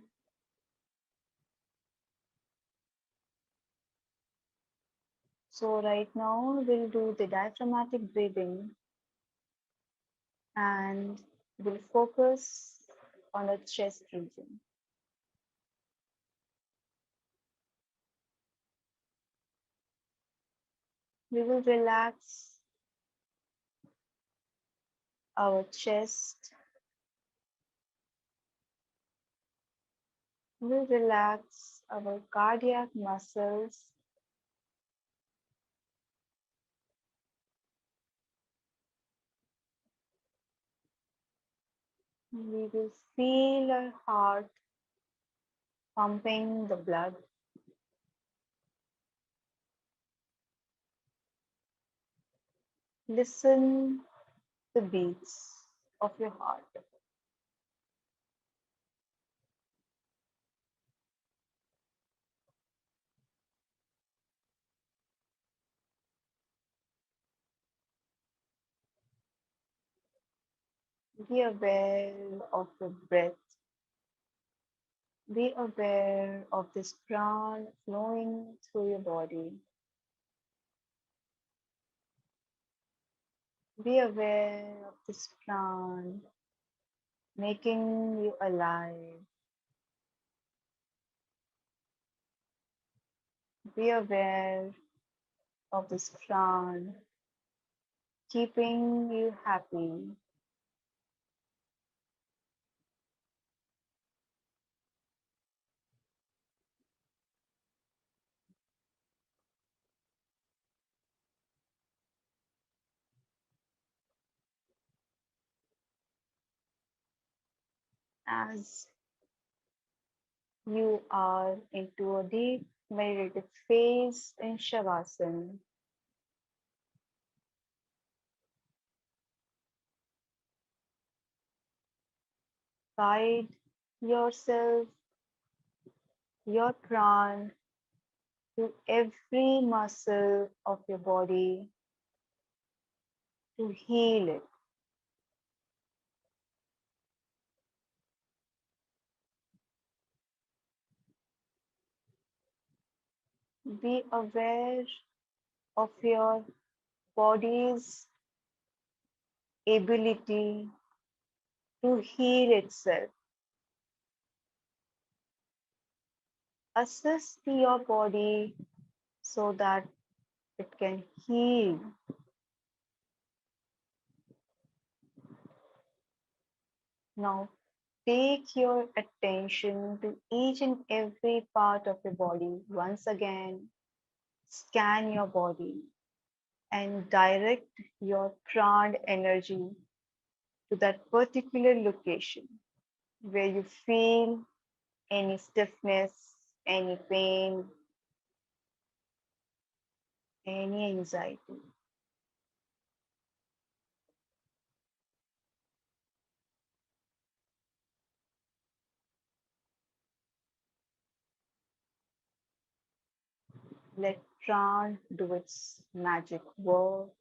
So right now we'll do the diaphragmatic breathing and we'll focus on the chest region. We will relax our chest. We'll relax our cardiac muscles. We will feel our heart pumping the blood. Listen to the beats of your heart. Be aware of the breath. Be aware of this prana flowing through your body. Be aware of this prana making you alive. Be aware of this prana keeping you happy. As you are into a deep meditative phase in Shavasana, guide yourself, your prana, to every muscle of your body to heal it. Be aware of your body's ability to heal itself. Assist your body so that it can heal. Now, take your attention to each and every part of your body. Once again, scan your body and direct your prana energy to that particular location where you feel any stiffness, any pain, any anxiety. Let prana do its magic work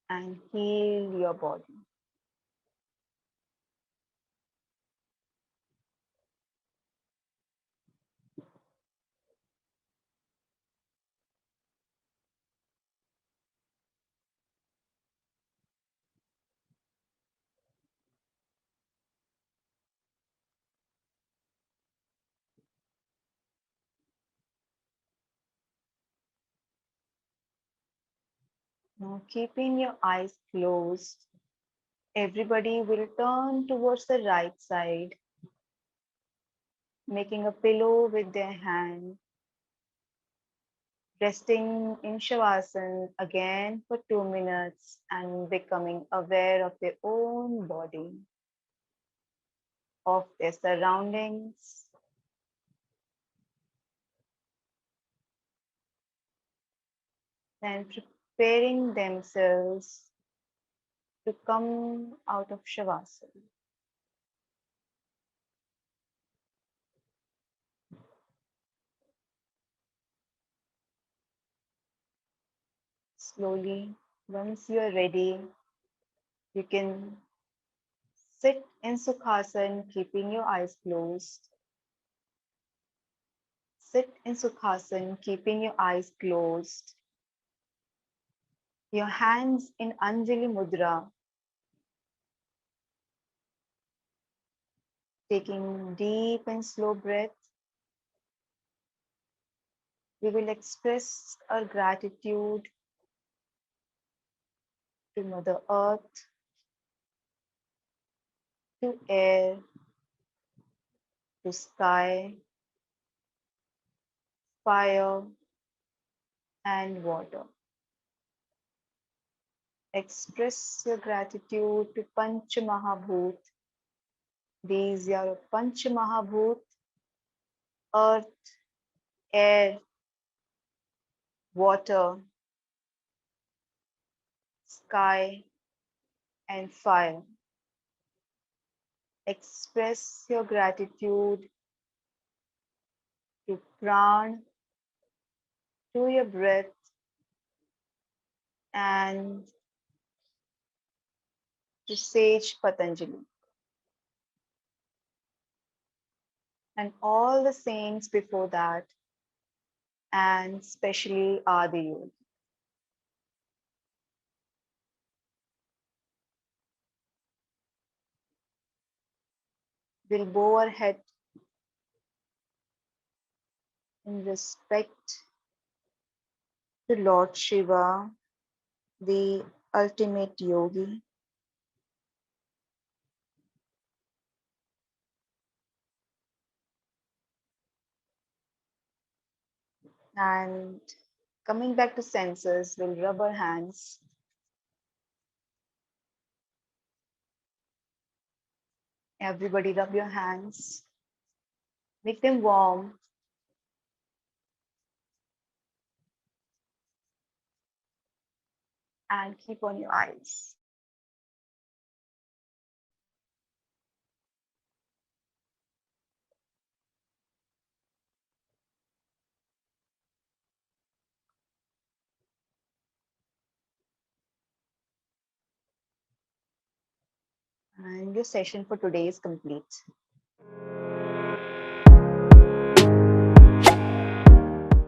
and heal your body. Now, keeping your eyes closed, everybody will turn towards the right side, making a pillow with their hand, resting in Shavasana again for 2 minutes and becoming aware of their own body, of their surroundings. And preparing themselves to come out of Shavasana. Slowly, once you are ready, you can sit in Sukhasana, keeping your eyes closed. Sit in Sukhasana, keeping your eyes closed. Your hands in Anjali Mudra, taking deep and slow breath. We will express our gratitude to Mother Earth, to air, to sky, fire, and water. Express your gratitude to Panch Mahabhut. These are Panch Mahabhut, earth, air, water, sky, and fire. Express your gratitude to prana, to your breath, and to Sage Patanjali and all the saints before that, and especially Adi Yogi. We'll bow our head in respect to Lord Shiva, the ultimate yogi, and coming back to senses, we'll rub our hands. Everybody rub your hands, make them warm, and keep on your eyes. And your session for today is complete.